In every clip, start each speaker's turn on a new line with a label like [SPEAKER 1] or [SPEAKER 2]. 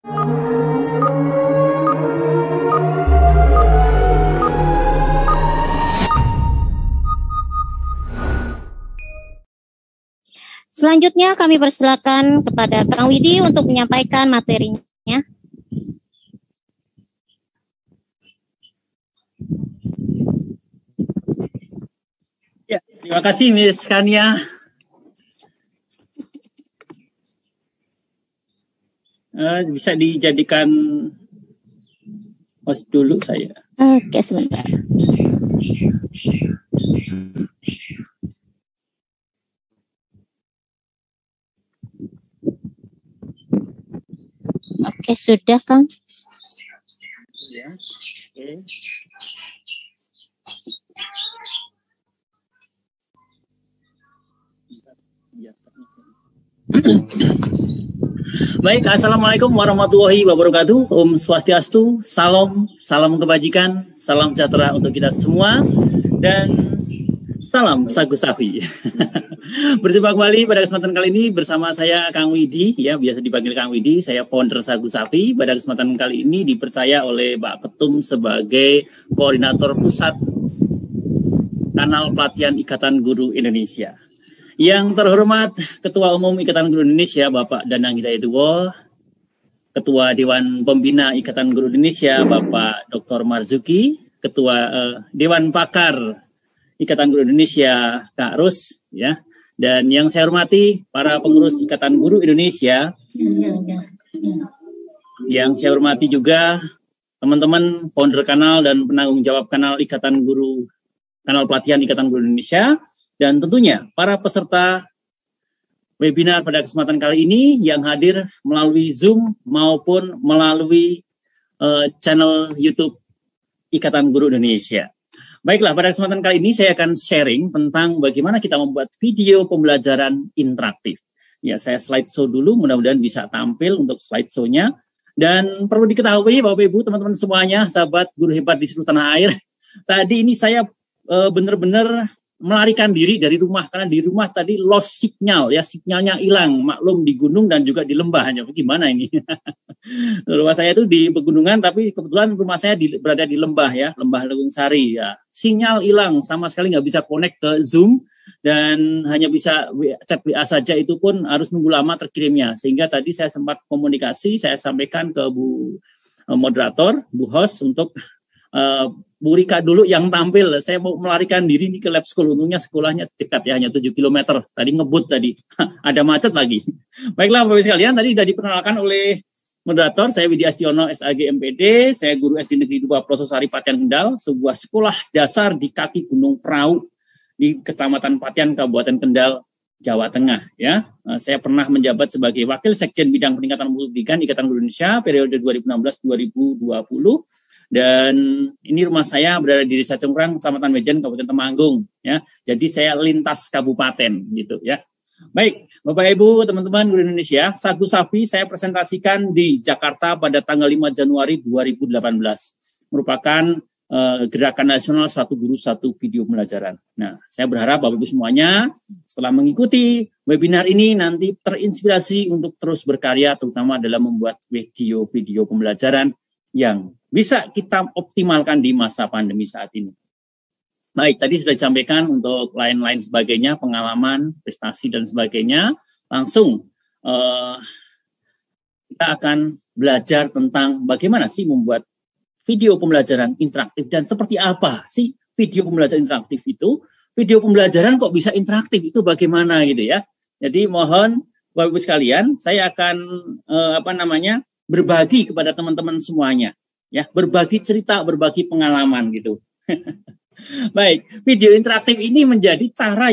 [SPEAKER 1] Selanjutnya kami persilakan kepada Kang Widi untuk menyampaikan materinya.
[SPEAKER 2] Ya, terima kasih Miss Kania. Bisa dijadikan host dulu saya.
[SPEAKER 1] Oke, sebentar. Oke, sudah Kang.
[SPEAKER 2] Ya, oke. Baik, Assalamualaikum warahmatullahi wabarakatuh. Om Swastiastu, salam kebajikan, salam sejahtera untuk kita semua, dan salam Sagu Sapi. Berjumpa kembali pada kesempatan kali ini bersama saya Kang Widi, ya biasa dipanggil Kang Widi. Saya founder Sagu Sapi. Pada kesempatan kali ini dipercaya oleh Pak Ketum sebagai koordinator pusat kanal pelatihan Ikatan Guru Indonesia. Yang terhormat Ketua Umum Ikatan Guru Indonesia Bapak Danang Hidayatullah, Ketua Dewan Pembina Ikatan Guru Indonesia Bapak Dr. Marzuki, Ketua Dewan Pakar Ikatan Guru Indonesia Kak Rus, ya. Dan yang saya hormati para pengurus Ikatan Guru Indonesia. Yang saya hormati juga teman-teman founder kanal dan penanggung jawab kanal Ikatan Guru, kanal pelatihan Ikatan Guru Indonesia, dan tentunya para peserta webinar pada kesempatan kali ini yang hadir melalui Zoom maupun melalui channel YouTube Ikatan Guru Indonesia. Baiklah, pada kesempatan kali ini saya akan sharing tentang bagaimana kita membuat video pembelajaran interaktif. Ya, saya slideshow dulu, mudah-mudahan bisa tampil untuk slideshow-nya. Dan perlu diketahui Bapak Ibu, teman-teman semuanya, sahabat guru hebat di seluruh tanah air, tadi ini saya benar-benar melarikan diri dari rumah, karena di rumah tadi lost signal, ya sinyalnya hilang, maklum di gunung dan juga di lembah, hanya bagaimana ini. Rumah saya itu di pegunungan, tapi kebetulan rumah saya berada di lembah, ya lembah Legung Sari, ya sinyal hilang, sama sekali nggak bisa connect ke Zoom, dan hanya bisa chat WA saja, itu pun harus nunggu lama terkirimnya, sehingga tadi saya sempat komunikasi, saya sampaikan ke Bu moderator, Bu host, untuk Bu Rika dulu yang tampil. Saya mau melarikan diri nih ke lab school. Untungnya sekolahnya dekat, ya, hanya 7 km. Tadi ngebut tadi. Ada macet lagi. Baiklah Bapak-Ibu sekalian, tadi sudah diperkenalkan oleh moderator. Saya Widi Astiono, SAG MPD. Saya guru SD Negeri 2 Prososari Patian Kendal, sebuah sekolah dasar di kaki Gunung Prau di Kecamatan Patian, Kabupaten Kendal, Jawa Tengah, ya. Saya pernah menjabat sebagai Wakil Sekjen Bidang Peningkatan Mutu Pendidikan Ikatan Guru Indonesia periode 2016-2020. Dan ini rumah saya berada di Desa Cengkurang, Kecamatan Mejen, Kabupaten Temanggung, ya. Jadi saya lintas kabupaten, gitu, ya. Baik, Bapak Ibu, teman-teman guru Indonesia, Sagu Sapi saya presentasikan di Jakarta pada tanggal 5 Januari 2018. Merupakan gerakan nasional Satu Guru Satu Video Pembelajaran. Nah, saya berharap Bapak Ibu semuanya setelah mengikuti webinar ini nanti terinspirasi untuk terus berkarya, terutama dalam membuat video-video pembelajaran yang bisa kita optimalkan di masa pandemi saat ini. Baik, tadi sudah disampaikan untuk lain-lain sebagainya, pengalaman, prestasi, dan sebagainya. Langsung kita akan belajar tentang bagaimana sih membuat video pembelajaran interaktif dan seperti apa sih video pembelajaran interaktif itu. Video pembelajaran kok bisa interaktif, itu bagaimana gitu ya. Jadi mohon Bapak Ibu sekalian, saya akan berbagi kepada teman-teman semuanya, ya, berbagi cerita, berbagi pengalaman gitu. Baik, video interaktif ini menjadi cara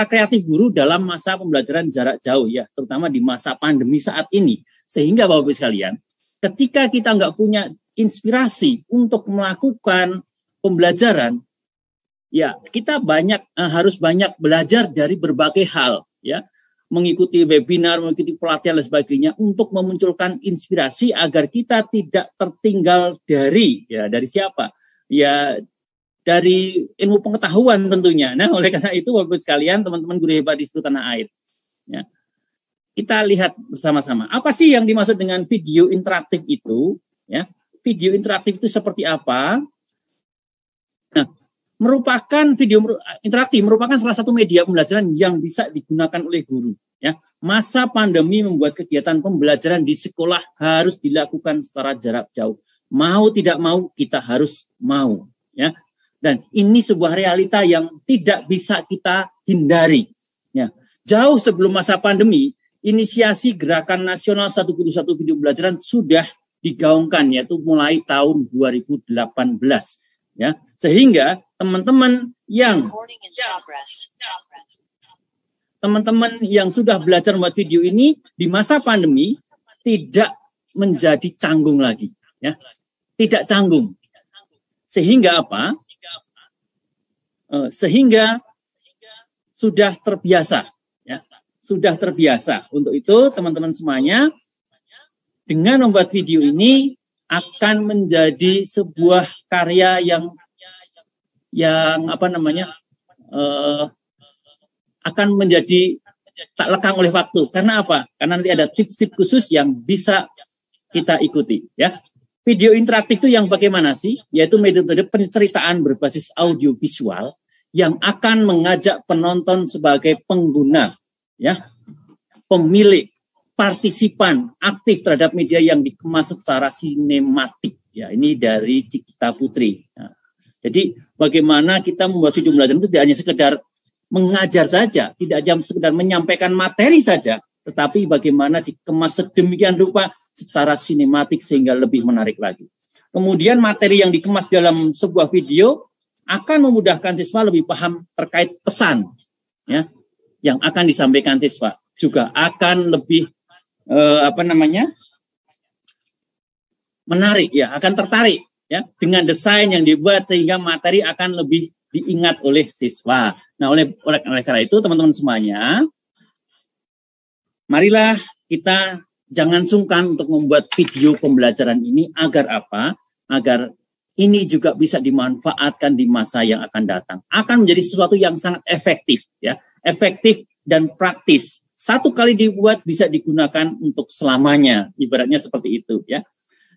[SPEAKER 2] kreatif guru dalam masa pembelajaran jarak jauh, ya, terutama di masa pandemi saat ini. Sehingga Bapak Ibu sekalian, ketika kita nggak punya inspirasi untuk melakukan pembelajaran, ya kita harus banyak belajar dari berbagai hal, ya. Mengikuti webinar, mengikuti pelatihan dan sebagainya untuk memunculkan inspirasi agar kita tidak tertinggal dari siapa? Ya, dari ilmu pengetahuan tentunya. Nah, oleh karena itu Bapak sekalian, teman-teman guru hebat di seluruh tanah air. Ya. kita lihat bersama-sama. Apa sih yang dimaksud dengan video interaktif itu? Ya, video interaktif itu seperti apa? Nah, video interaktif merupakan salah satu media pembelajaran yang bisa digunakan oleh guru. Ya, masa pandemi membuat kegiatan pembelajaran di sekolah harus dilakukan secara jarak jauh. Mau tidak mau, kita harus mau. Ya, dan ini sebuah realita yang tidak bisa kita hindari. Ya, jauh sebelum masa pandemi, inisiasi Gerakan Nasional 1 Guru 1 Video Pembelajaran sudah digaungkan, yaitu mulai tahun 2018. Ya, sehingga teman-teman yang sudah belajar membuat video ini di masa pandemi tidak menjadi canggung lagi, ya, tidak canggung. Sehingga apa? Sehingga sudah terbiasa, ya, sudah terbiasa. Untuk itu teman-teman semuanya, dengan membuat video ini akan menjadi sebuah karya yang akan menjadi tak lekang oleh waktu. Karena apa? Karena nanti ada tips-tips khusus yang bisa kita ikuti. Ya, video interaktif itu yang bagaimana sih? Yaitu metode penceritaan berbasis audiovisual yang akan mengajak penonton sebagai pengguna, ya, pemilik, partisipan aktif terhadap media yang dikemas secara sinematik. Ya, ini dari Cikita Putri. Nah, jadi bagaimana kita membuat video pembelajaran itu tidak hanya sekedar mengajar saja, tidak hanya sekedar menyampaikan materi saja, tetapi bagaimana dikemas sedemikian rupa secara sinematik sehingga lebih menarik lagi. Kemudian materi yang dikemas dalam sebuah video akan memudahkan siswa lebih paham terkait pesan, ya, yang akan disampaikan siswa. Juga akan lebih menarik, ya, akan tertarik, ya, dengan desain yang dibuat sehingga materi akan lebih diingat oleh siswa. Nah, oleh karena itu teman-teman semuanya, marilah kita jangan sungkan untuk membuat video pembelajaran ini agar apa? Agar ini juga bisa dimanfaatkan di masa yang akan datang. Akan menjadi sesuatu yang sangat efektif, ya, efektif dan praktis. Satu kali dibuat bisa digunakan untuk selamanya, ibaratnya seperti itu, ya.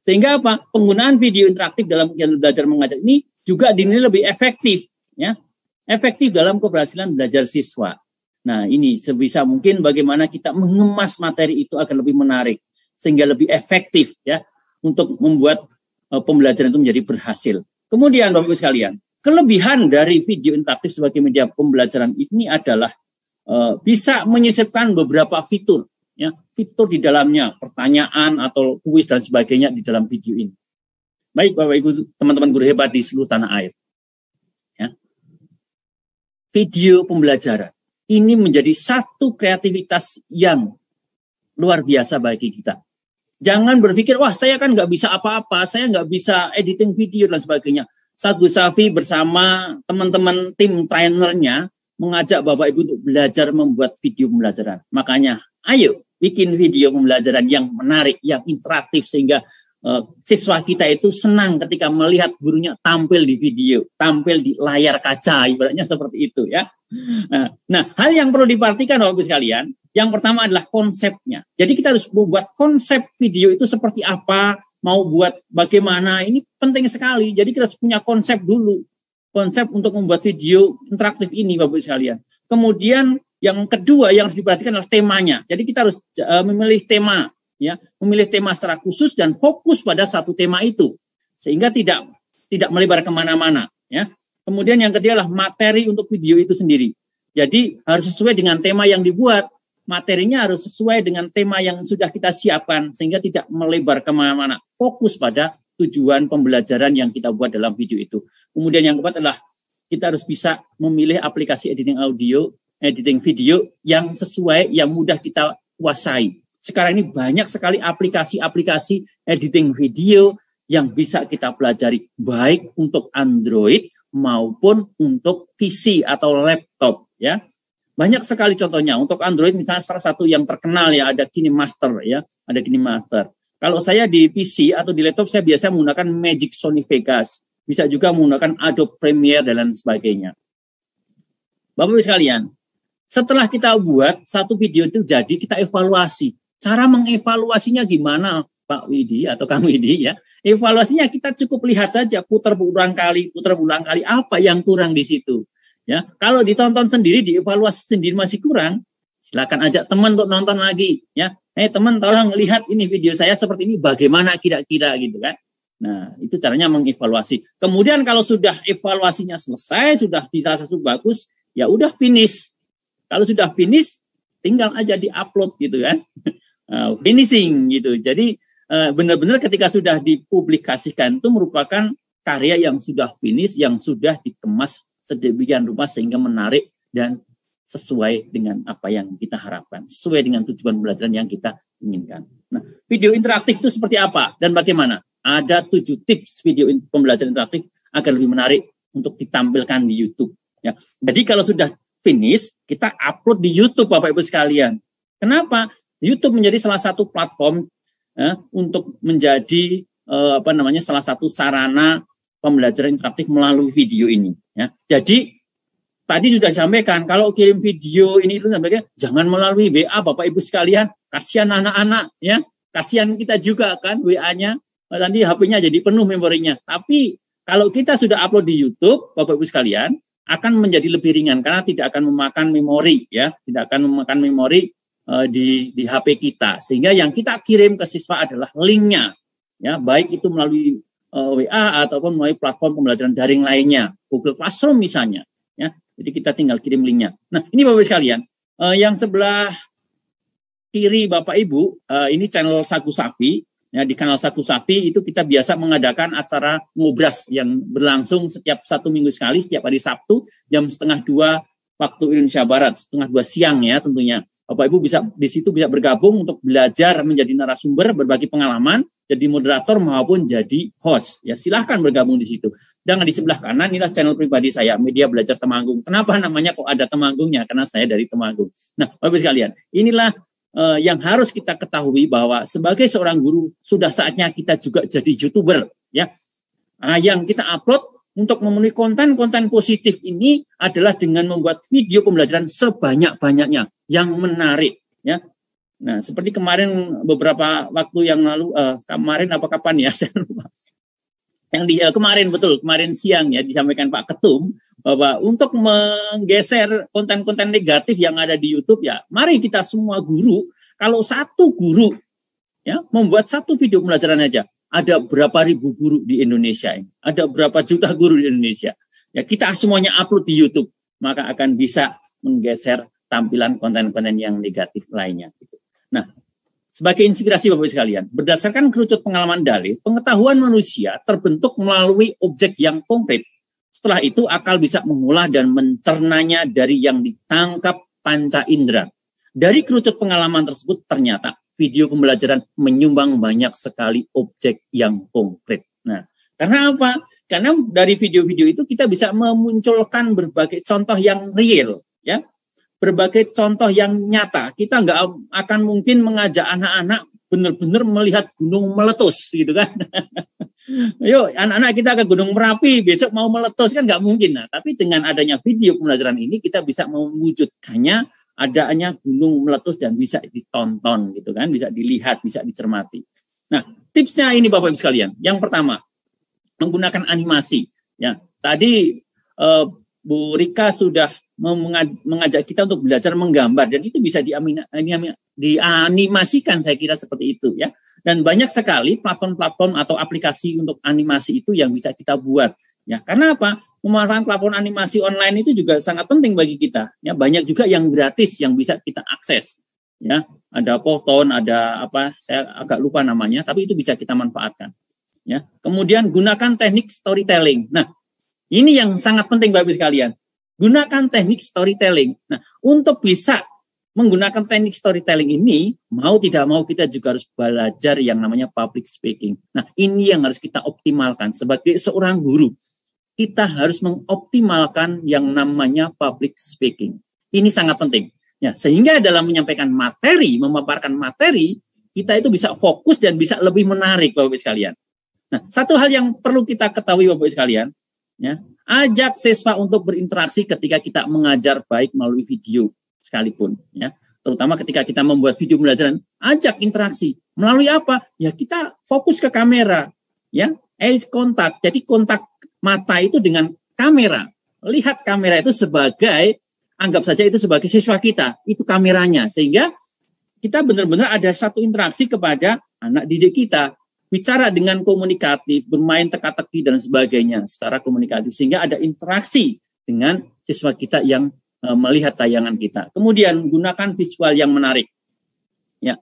[SPEAKER 2] Sehingga apa? Penggunaan video interaktif dalam kegiatan belajar mengajar ini juga dinilai lebih efektif, ya, efektif dalam keberhasilan belajar siswa. Nah, ini sebisa mungkin bagaimana kita mengemas materi itu agar lebih menarik, sehingga lebih efektif, ya, untuk membuat pembelajaran itu menjadi berhasil. Kemudian Bapak Ibu sekalian, kelebihan dari video interaktif sebagai media pembelajaran ini adalah bisa menyisipkan beberapa fitur, ya, fitur di dalamnya, pertanyaan atau kuis dan sebagainya di dalam video ini. Baik Bapak Ibu, teman-teman guru hebat di seluruh tanah air. Ya. Video pembelajaran ini menjadi satu kreativitas yang luar biasa bagi kita. Jangan berpikir, wah saya kan nggak bisa apa-apa, saya nggak bisa editing video dan sebagainya. Gus Safi bersama teman-teman tim trainernya mengajak Bapak Ibu untuk belajar membuat video pembelajaran. Makanya, ayo bikin video pembelajaran yang menarik, yang interaktif, sehingga siswa kita itu senang ketika melihat gurunya tampil di video, tampil di layar kaca, ibaratnya seperti itu, ya. Nah, hal yang perlu diperhatikan Bapak Ibu sekalian, yang pertama adalah konsepnya. Jadi kita harus membuat konsep video itu seperti apa, mau buat bagaimana, ini penting sekali. Jadi kita harus punya konsep dulu, konsep untuk membuat video interaktif ini Bapak Ibu sekalian. Kemudian yang kedua yang harus diperhatikan adalah temanya. Jadi kita harus memilih tema, ya, memilih tema secara khusus dan fokus pada satu tema itu, sehingga tidak melebar kemana-mana, ya. Kemudian yang kedua adalah materi untuk video itu sendiri. Jadi harus sesuai dengan tema yang dibuat, materinya harus sesuai dengan tema yang sudah kita siapkan, sehingga tidak melebar kemana-mana. Fokus pada tujuan pembelajaran yang kita buat dalam video itu. Kemudian yang keempat adalah kita harus bisa memilih aplikasi editing audio, editing video yang sesuai, yang mudah kita kuasai. Sekarang ini banyak sekali aplikasi-aplikasi editing video yang bisa kita pelajari, baik untuk Android maupun untuk PC atau laptop, ya. Banyak sekali contohnya. Untuk Android misalnya salah satu yang terkenal, ya, ada KineMaster, ya, ada KineMaster. Kalau saya di PC atau di laptop saya biasa menggunakan Magic Sony Vegas, bisa juga menggunakan Adobe Premiere dan lain sebagainya. Bapak Ibu sekalian, Setelah kita buat satu video itu jadi, kita evaluasi. Cara mengevaluasinya gimana, Pak Widi atau Kang Widi ya? Evaluasinya kita cukup lihat saja, putar berulang kali, apa yang kurang di situ. Ya, kalau ditonton sendiri, dievaluasi sendiri masih kurang, silakan ajak teman untuk nonton lagi. Ya, teman tolong lihat ini video saya seperti ini, bagaimana kira-kira gitu kan? Nah, itu caranya mengevaluasi. Kemudian kalau sudah evaluasinya selesai, sudah dirasa sudah bagus, ya udah finish. Kalau sudah finish, tinggal aja di-upload gitu kan. Finishing gitu. Jadi benar-benar ketika sudah dipublikasikan itu merupakan karya yang sudah finish, yang sudah dikemas sedemikian rupa sehingga menarik dan sesuai dengan apa yang kita harapkan, sesuai dengan tujuan pembelajaran yang kita inginkan. Nah, video interaktif itu seperti apa dan bagaimana? Ada 7 tips video pembelajaran interaktif agar lebih menarik untuk ditampilkan di YouTube. Ya. Jadi kalau sudah finish, kita upload di YouTube, Bapak Ibu sekalian. Kenapa? YouTube menjadi salah satu platform untuk menjadi salah satu sarana pembelajaran interaktif melalui video ini. Ya. Jadi tadi sudah disampaikan, kalau kirim video ini itu sampaikan, jangan melalui WA, Bapak Ibu sekalian, kasihan anak-anak, ya, kasihan kita juga kan WA-nya. Nanti HP-nya jadi penuh memorinya. Tapi kalau kita sudah upload di YouTube, Bapak Ibu sekalian, akan menjadi lebih ringan karena tidak akan memakan memori, ya, tidak akan memakan memori di HP kita. Sehingga yang kita kirim ke siswa adalah linknya, ya, baik itu melalui WA ataupun melalui platform pembelajaran daring lainnya, Google Classroom misalnya, ya. Jadi kita tinggal kirim linknya. Nah, ini Bapak Ibu sekalian, yang sebelah kiri Bapak Ibu, ini channel Sagu Safi. Ya, di kanal Sagu Safi itu kita biasa mengadakan acara ngobras yang berlangsung setiap 1 minggu sekali, setiap hari Sabtu jam 1:30 waktu Indonesia Barat, 1:30 siang ya tentunya. Bapak Ibu bisa di situ bisa bergabung untuk belajar menjadi narasumber, berbagi pengalaman, jadi moderator maupun jadi host. Ya, silahkan bergabung di situ. Dan di sebelah kanan inilah channel pribadi saya, Media Belajar Temanggung. Kenapa namanya kok ada Temanggungnya? Karena saya dari Temanggung. Nah, Bapak Ibu sekalian, inilah yang harus kita ketahui bahwa sebagai seorang guru sudah saatnya kita juga jadi YouTuber, ya. Yang kita upload untuk memenuhi konten-konten positif ini adalah dengan membuat video pembelajaran sebanyak-banyaknya yang menarik, ya. Nah, seperti kemarin beberapa waktu yang lalu, kemarin apa kapan ya saya lupa. Yang kemarin siang ya disampaikan Pak Ketum bahwa untuk menggeser konten-konten negatif yang ada di YouTube, ya mari kita semua guru, kalau satu guru ya membuat satu video pembelajaran aja, ada berapa ribu guru di Indonesia ini, ada berapa juta guru di Indonesia, ya kita semuanya upload di YouTube, maka akan bisa menggeser tampilan konten-konten yang negatif lainnya. Nah, sebagai inspirasi Bapak Ibu sekalian, berdasarkan kerucut pengalaman Dalih, pengetahuan manusia terbentuk melalui objek yang konkret. Setelah itu akal bisa mengolah dan mencernanya dari yang ditangkap panca indera. Dari kerucut pengalaman tersebut ternyata video pembelajaran menyumbang banyak sekali objek yang konkret. Nah, karena apa? Karena dari video-video itu kita bisa memunculkan berbagai contoh yang real, ya. Berbagai contoh yang nyata. Kita nggak akan mungkin mengajak anak-anak benar-benar melihat gunung meletus gitu kan. Yuk anak-anak kita ke Gunung Merapi besok mau meletus kan nggak mungkin. Nah, tapi dengan adanya video pembelajaran ini kita bisa mewujudkannya adanya gunung meletus dan bisa ditonton gitu kan, bisa dilihat, bisa dicermati. Nah, tipsnya ini Bapak Ibu sekalian. Yang pertama, menggunakan animasi. Ya, tadi Bu Rika sudah mengajak kita untuk belajar menggambar dan itu bisa dianimasikan, saya kira seperti itu ya. Dan banyak sekali platform-platform atau aplikasi untuk animasi itu yang bisa kita buat ya. Karena apa? Memanfaatkan platform animasi online itu juga sangat penting bagi kita ya. Banyak juga yang gratis yang bisa kita akses ya. Ada Photon, ada apa? Saya agak lupa namanya, tapi itu bisa kita manfaatkan ya. Kemudian gunakan teknik storytelling. Nah, ini yang sangat penting Bapak Ibu sekalian. Gunakan teknik storytelling. Nah, untuk bisa menggunakan teknik storytelling ini, mau tidak mau kita juga harus belajar yang namanya public speaking. Nah, ini yang harus kita optimalkan. Sebagai seorang guru, kita harus mengoptimalkan yang namanya public speaking. Ini sangat penting. Ya, sehingga dalam menyampaikan materi, memaparkan materi, kita itu bisa fokus dan bisa lebih menarik, Bapak Ibu sekalian. Nah, satu hal yang perlu kita ketahui, Bapak Ibu sekalian, ya, ajak siswa untuk berinteraksi ketika kita mengajar baik melalui video sekalipun, ya. Terutama ketika kita membuat video pembelajaran, ajak interaksi. Melalui apa? Ya kita fokus ke kamera, ya, eye contact. Jadi kontak mata itu dengan kamera. Lihat kamera itu sebagai, anggap saja itu sebagai siswa kita, itu kameranya. Sehingga kita benar-benar ada satu interaksi kepada anak didik kita. Bicara dengan komunikatif, bermain teka-teki dan sebagainya secara komunikatif. Sehingga ada interaksi dengan siswa kita yang melihat tayangan kita. Kemudian gunakan visual yang menarik. Ya.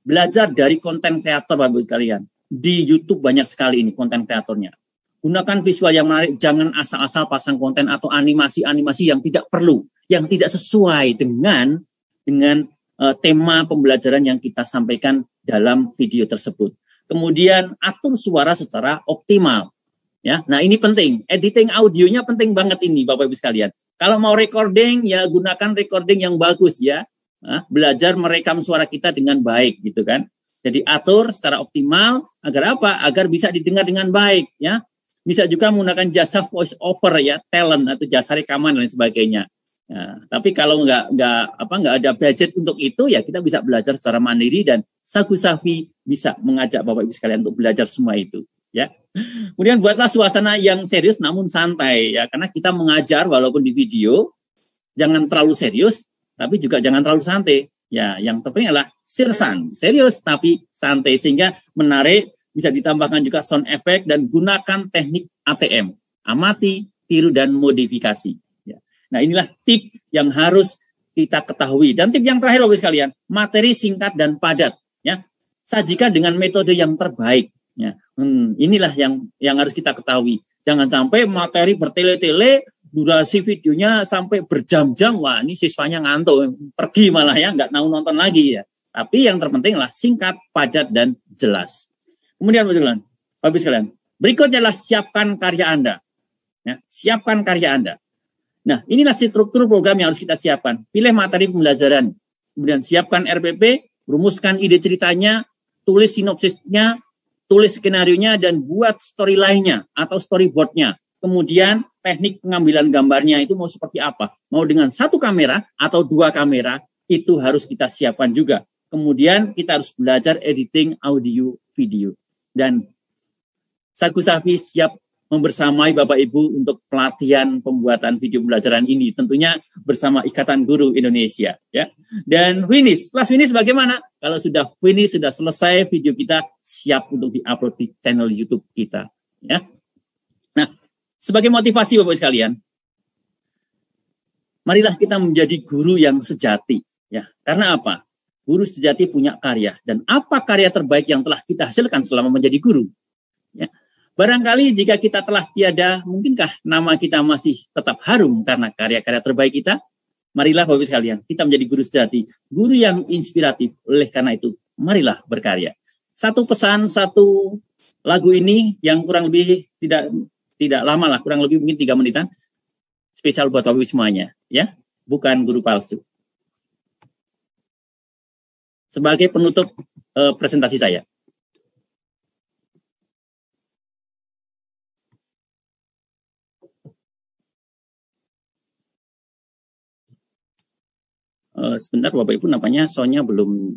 [SPEAKER 2] Belajar dari konten kreator Bapak Ibu sekalian. Di YouTube banyak sekali ini konten kreatornya. Gunakan visual yang menarik, jangan asal-asal pasang konten atau animasi-animasi yang tidak perlu, yang tidak sesuai dengan tema pembelajaran yang kita sampaikan dalam video tersebut. Kemudian atur suara secara optimal. Ya, nah ini penting. Editing audionya penting banget ini Bapak Ibu sekalian. Kalau mau recording ya gunakan recording yang bagus ya. Nah, belajar merekam suara kita dengan baik gitu kan. Jadi atur secara optimal agar apa? Agar bisa didengar dengan baik ya. Bisa juga menggunakan jasa voice over ya, talent atau jasa rekaman dan lain sebagainya. Nah, tapi kalau nggak ada budget untuk itu ya kita bisa belajar secara mandiri dan Sagu Safi bisa mengajak Bapak Ibu sekalian untuk belajar semua itu ya. Kemudian buatlah suasana yang serius namun santai ya, karena kita mengajar walaupun di video jangan terlalu serius tapi juga jangan terlalu santai ya. Yang terpenting adalah serius tapi santai sehingga menarik. Bisa ditambahkan juga sound effect dan gunakan teknik ATM, amati, tiru dan modifikasi ya. Nah inilah tip yang harus kita ketahui. Dan tip yang terakhir Bapak Ibu sekalian, materi singkat dan padat ya. Sajikan dengan metode yang terbaik ya. Inilah yang harus kita ketahui. Jangan sampai materi bertele-tele, durasi videonya sampai berjam-jam. Wah, ini siswanya ngantuk, pergi malah ya, nggak mau nonton lagi ya. Tapi yang terpenting adalah singkat, padat dan jelas. Kemudian Bapak Ibu sekalian, berikutnya adalah siapkan karya Anda. Ya, siapkan karya Anda. Nah, inilah struktur program yang harus kita siapkan. Pilih materi pembelajaran, kemudian siapkan RPP, rumuskan ide ceritanya, tulis sinopsisnya, tulis skenarionya, dan buat storyline-nya atau storyboard-nya. Kemudian teknik pengambilan gambarnya itu mau seperti apa? Mau dengan satu kamera atau dua kamera, itu harus kita siapkan juga. Kemudian kita harus belajar editing audio video. Dan Sagu Safi siap membersamai Bapak Ibu untuk pelatihan pembuatan video pembelajaran ini, tentunya bersama Ikatan Guru Indonesia ya. Dan setelah finish bagaimana? Kalau sudah finish, sudah selesai video kita, siap untuk diupload di channel YouTube kita ya. Nah, sebagai motivasi Bapak Ibu sekalian, marilah kita menjadi guru yang sejati ya. Karena apa? Guru sejati punya karya. Dan apa karya terbaik yang telah kita hasilkan selama menjadi guru? Ya. Barangkali jika kita telah tiada, mungkinkah nama kita masih tetap harum karena karya-karya terbaik kita? Marilah Bapak Ibu sekalian, kita menjadi guru sejati. Guru yang inspiratif. Oleh karena itu, marilah berkarya. Satu pesan, satu lagu ini yang kurang lebih tidak lama lah, kurang lebih mungkin 3 menitan. Spesial buat Bapak Ibu semuanya. Ya, bukan guru palsu. Sebagai penutup presentasi saya. Sebentar Bapak Ibu, nampaknya soundnya belum.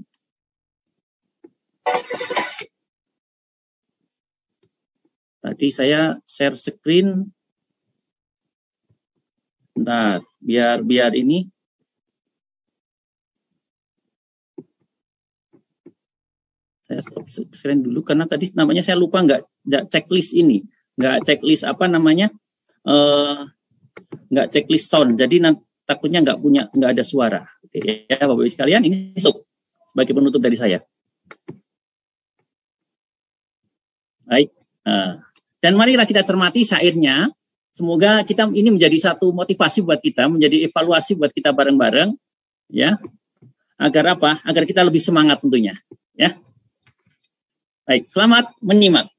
[SPEAKER 2] Tadi saya share screen. Bentar, biar ini. Saya stop screen dulu karena tadi namanya saya lupa nggak checklist ini, nggak checklist nggak checklist sound. Jadi takutnya nggak ada suara. Oke, ya Bapak Ibu sekalian, ini sebagai penutup dari saya. Baik, dan marilah kita cermati syairnya. Semoga kita ini menjadi satu motivasi buat kita, menjadi evaluasi buat kita bareng-bareng, ya. Agar apa? Agar kita lebih semangat tentunya, ya. Baik, selamat menyimak.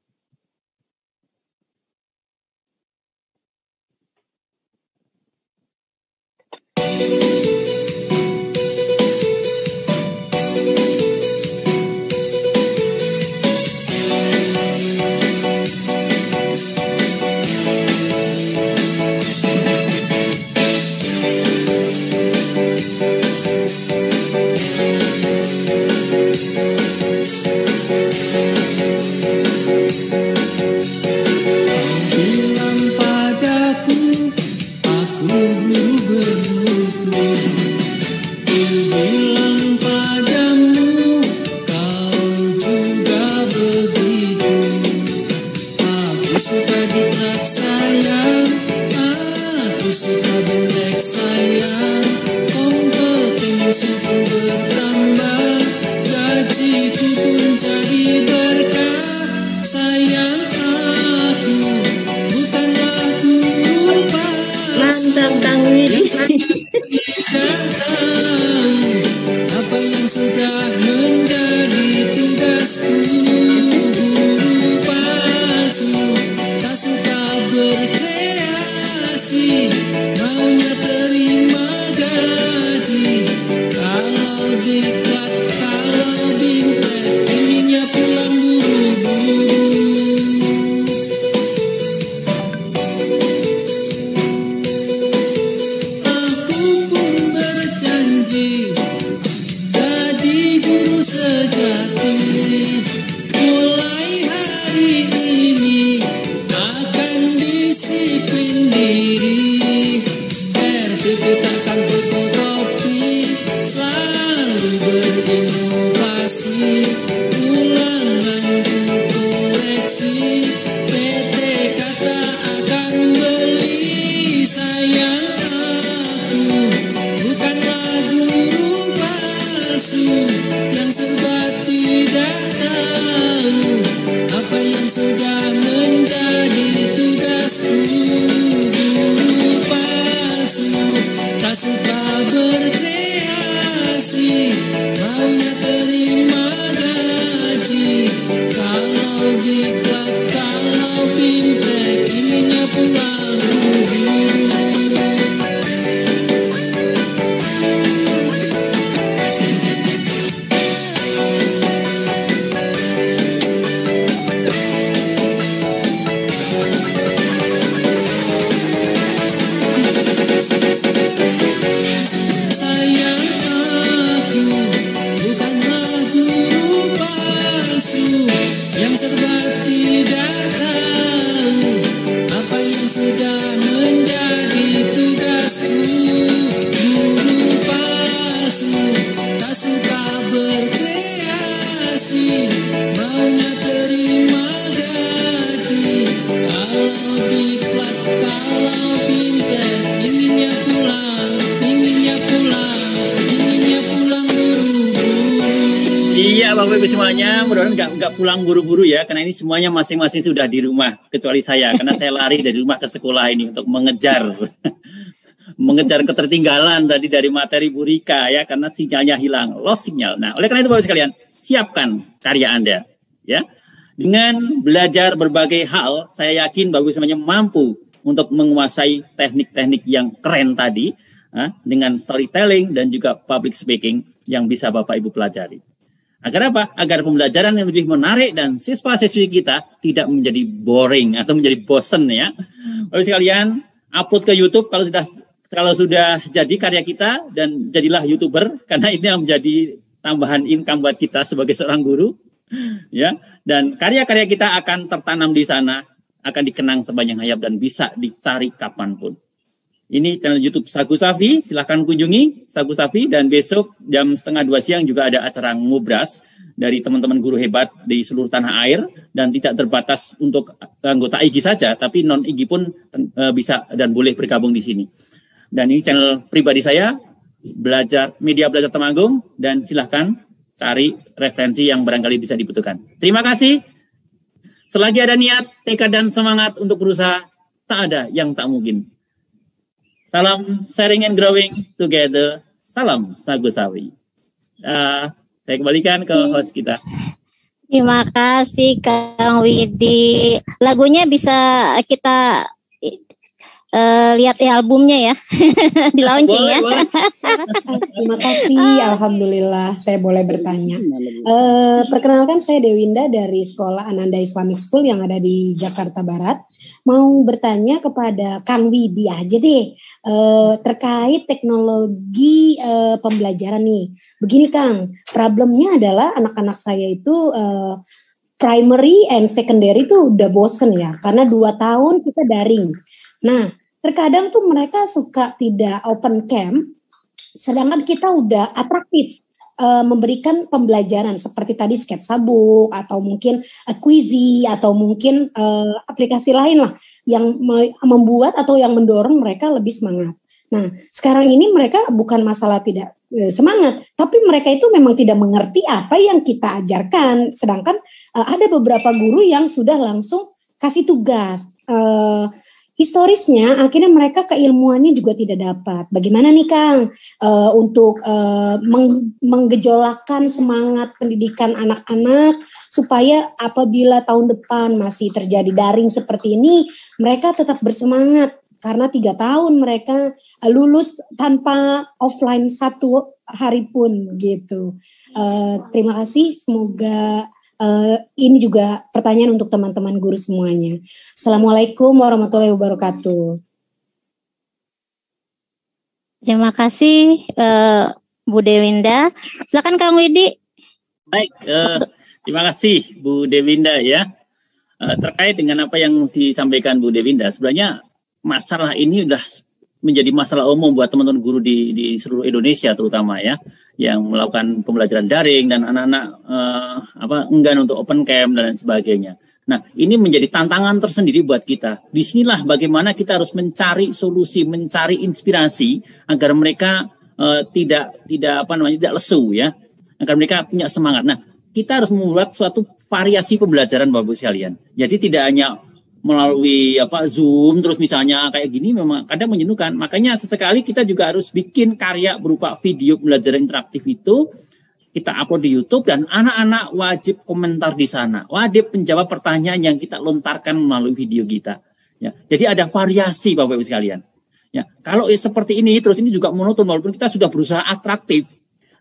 [SPEAKER 3] isi, ulangan ku koreksi. PT kata akan beli, sayang aku bukanlah guru palsu yang serba tidak tahu apa yang sudah menjadi tugasku. Guru palsu tak suka berkreasi, maunya terima gaji. Kalau diklat, kalau bintek, inginnya pulang buru-buru. Sayang aku bukanlah guru palsu yang serba tidak tahu apa yang sudah menjadi tugasku. Guru palsu tak suka berkreasi, maunya terima gaji. Kalau diklat, kalau bintek, inginnya pulang, inginnya pulang, inginnya pulang buru-buru.
[SPEAKER 2] Iya, Bapak Ibu semuanya, mudah-mudahan nggak pulang buru-buru ya, karena ini semuanya masing-masing sudah di rumah, kecuali saya, karena saya lari dari rumah ke sekolah ini untuk mengejar ketertinggalan tadi dari materi Bu Rika ya, karena sinyalnya hilang, lost signal. Nah, oleh karena itu Bapak sekalian, siapkan karya Anda ya. Dengan belajar berbagai hal, saya yakin Bapak Ibu semuanya mampu untuk menguasai teknik-teknik yang keren tadi dengan storytelling dan juga public speaking yang bisa Bapak Ibu pelajari. Agar apa? Agar pembelajaran yang lebih menarik dan siswa-siswi kita tidak menjadi boring atau menjadi bosen ya. Bapak sekalian, upload ke YouTube kalau sudah jadi karya kita, dan jadilah YouTuber, karena ini yang menjadi tambahan income buat kita sebagai seorang guru ya. Dan karya-karya kita akan tertanam di sana, akan dikenang sepanjang hayat dan bisa dicari kapanpun. Ini channel YouTube Sagu Safi, silahkan kunjungi Sagu Safi, dan besok jam 1:30 siang juga ada acara ngobras dari teman-teman guru hebat di seluruh tanah air, dan tidak terbatas untuk anggota IGI saja, tapi non IGI pun bisa dan boleh bergabung di sini. Dan ini channel pribadi saya, Media Belajar Temanggung, dan silahkan cari referensi yang barangkali bisa dibutuhkan. Terima kasih. Selagi ada niat, tekad, dan semangat untuk berusaha, tak ada yang tak mungkin. Salam sharing and growing together. Salam Sagu Sawi. Saya kembalikan ke host kita.
[SPEAKER 1] Terima kasih Kang Widi. Lagunya bisa kita lihat di albumnya ya. Di launching ya.
[SPEAKER 2] Boleh.
[SPEAKER 4] Terima kasih, alhamdulillah saya boleh bertanya. Perkenalkan, saya Dewinda dari Sekolah Ananda Islamic School yang ada di Jakarta Barat. Mau bertanya kepada Kang Widi aja deh, terkait teknologi pembelajaran nih. Begini Kang, problemnya adalah anak-anak saya itu primary and secondary itu udah bosen ya, karena 2 tahun kita daring. Nah, terkadang tuh mereka suka tidak open camp, sedangkan kita udah atraktif memberikan pembelajaran seperti tadi sketsabook atau mungkin Quizy atau mungkin aplikasi lain lah yang membuat atau yang mendorong mereka lebih semangat. Nah, sekarang ini mereka bukan masalah tidak semangat, tapi mereka itu memang tidak mengerti apa yang kita ajarkan. Sedangkan ada beberapa guru yang sudah langsung kasih tugas. Historisnya akhirnya mereka keilmuannya juga tidak dapat. Bagaimana nih Kang untuk menggejolakkan semangat pendidikan anak-anak supaya apabila tahun depan masih terjadi daring seperti ini, mereka tetap bersemangat karena 3 tahun mereka lulus tanpa offline 1 hari pun gitu. Terima kasih, semoga ini juga pertanyaan untuk teman-teman guru semuanya. Assalamualaikum warahmatullahi wabarakatuh.
[SPEAKER 1] Terima kasih Bu Dewinda. Silakan Kang Widi.
[SPEAKER 2] Baik, terima kasih Bu Dewinda ya. Terkait dengan apa yang disampaikan Bu Dewinda, sebenarnya masalah ini udah menjadi masalah umum buat teman-teman guru di seluruh Indonesia terutama ya, yang melakukan pembelajaran daring dan anak-anak enggan untuk open camp dan lain sebagainya. Nah, ini menjadi tantangan tersendiri buat kita. Disinilah bagaimana kita harus mencari solusi, mencari inspirasi agar mereka tidak lesu ya, agar mereka punya semangat. Nah, kita harus membuat suatu variasi pembelajaran Bapak Ibu sekalian. Jadi tidak hanya melalui Zoom terus misalnya kayak gini memang kadang menjenuhkan. Makanya sesekali kita juga harus bikin karya berupa video pembelajaran interaktif itu kita upload di YouTube dan anak-anak wajib komentar di sana. Wajib menjawab pertanyaan yang kita lontarkan melalui video kita. Ya, jadi ada variasi Bapak Ibu sekalian. Ya, kalau seperti ini terus ini juga monoton walaupun kita sudah berusaha atraktif.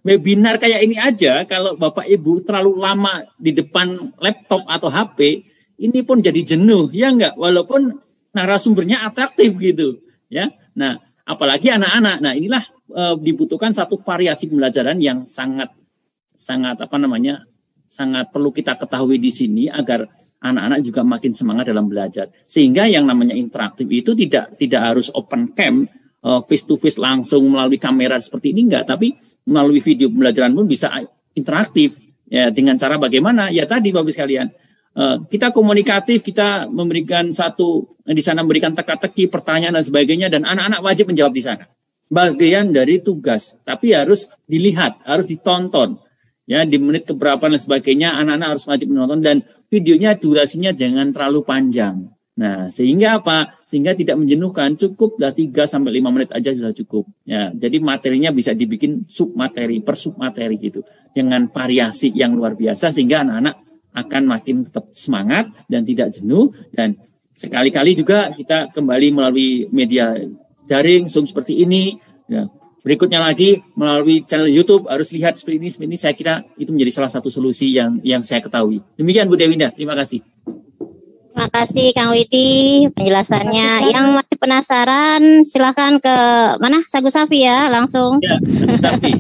[SPEAKER 2] Webinar kayak ini aja kalau Bapak Ibu terlalu lama di depan laptop atau HP ini pun jadi jenuh, ya enggak? Walaupun narasumbernya atraktif gitu, ya. Nah, apalagi anak-anak. Nah, inilah dibutuhkan satu variasi pembelajaran yang sangat perlu kita ketahui di sini agar anak-anak juga makin semangat dalam belajar. Sehingga yang namanya interaktif itu tidak harus open cam, face to face langsung melalui kamera seperti ini enggak, tapi melalui video pembelajaran pun bisa interaktif. Ya, dengan cara bagaimana? Ya tadi Bapak sekalian. Kita komunikatif, kita memberikan di sana memberikan teka-teki, pertanyaan dan sebagainya, dan anak-anak wajib menjawab di sana. Bagian dari tugas, tapi harus dilihat, harus ditonton. Ya, di menit keberapa dan sebagainya, anak-anak harus wajib menonton dan videonya durasinya jangan terlalu panjang. Nah, sehingga apa? Sehingga tidak menjenuhkan, cukuplah 3 sampai 5 menit aja sudah cukup. Ya, jadi materinya bisa dibikin submateri per submateri gitu, dengan variasi yang luar biasa sehingga anak-anak akan makin tetap semangat dan tidak jenuh. Dan sekali-kali juga kita kembali melalui media daring Zoom seperti ini. Ya, berikutnya lagi melalui channel YouTube harus lihat seperti ini. Saya kira itu menjadi salah satu solusi yang saya ketahui. Demikian Bu Dewinda, terima kasih.
[SPEAKER 1] Terima kasih Kang Widi penjelasannya. Yang masih penasaran silahkan ke mana? Sagu Safi ya langsung.
[SPEAKER 2] Ya, Sagu Safi.